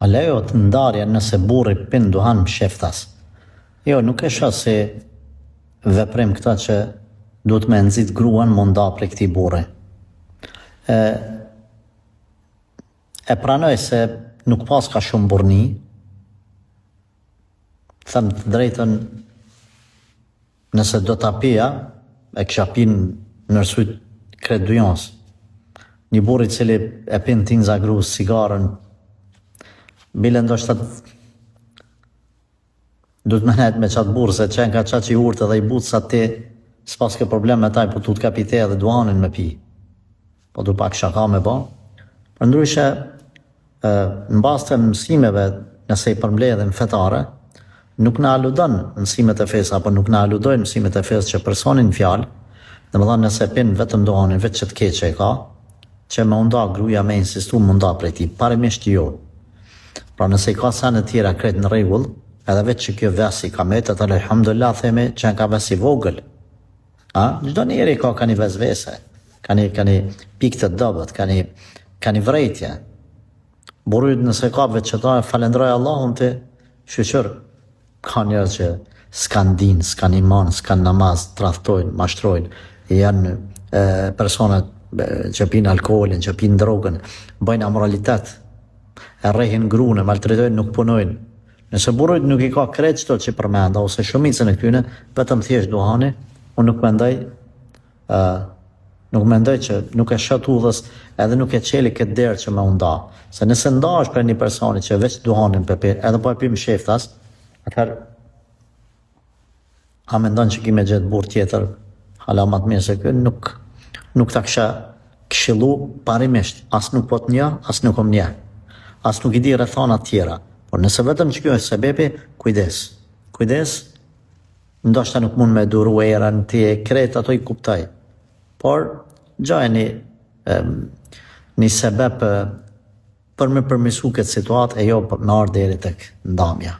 A lejohet ndarja nëse burri pin duhan më sheftas? Jo, nuk e shoh si veprim këta që duhet me nxit gruan më nda prej këtij burri. E pranoj se nuk pas ka shumë burrni. Them të drejtën, nëse do ta pija, e kisha pinë në rësyt krejt dujons. Një burri i cili e pin tinza grus sigaren, bile ndoshta duhet me nejt me qatë burë, se qenë ka qatë që i urtë dhe i butë sa ti s'pas ke problem me taj, po tu t'ka pite edhe duanin me pi. Po du pak shaka me ba. Për ndryshe, në bazë të mësimeve, nëse i përmbledhin fetare, nuk na aludon mësimet e fesë, apo nuk na aludojnë mësimet e fesë që personin fjalë, dhe më dhanë nëse pin vetëm duanin, vetë që të keqe e ka, që me unda gruja me insistu më unda prej ti, parimisht jo. Pra nëse i ka sene tjera krejt në rregull, edhe vetë që kjo vesi ka metë, atë alhamdulillah themi që ka vesi vogël. Çdo njeri ka një vezvese, ka një pikë të dobët, ka një vrejtje. Burrit nëse ka vetë që ta falendroj Allahun ti, shqyqër, ka njerëz që s'kan din, s'kan iman, s'kan namaz, tradhtojnë, mashtrojnë, janë personat që pinë alkoholin, që pinë drogën, bëjnë amoralitet, e rrehin grunë, maltretojnë, nuk punojnë. Nëse burrit nuk i ka krejt çdo që përmenda, ose shumicën e këtyne, vetëm thjesht duhani, unë nuk mendoj që nuk e shet udhës edhe nuk e qeli këtë derë që me unda. Se nëse nda është për një personi që veç duhanin edhe po e pim sheftas, atëherë a mendon që ki me gjetë burë tjetër hala ma të mirë se kjo, nuk ta kisha këshillu parimisht, as nuk po të nja, as nuk om nja, as nuk i di rrethana tjera. Por nëse vetëm që kjo është sebepi, kujdes, ndoshta nuk mund me duru erën ti e krejt ato i kuptaj. Por gjajni një sebep për me përmisu këtë situatë e jo për në ardë deri tek ndamja.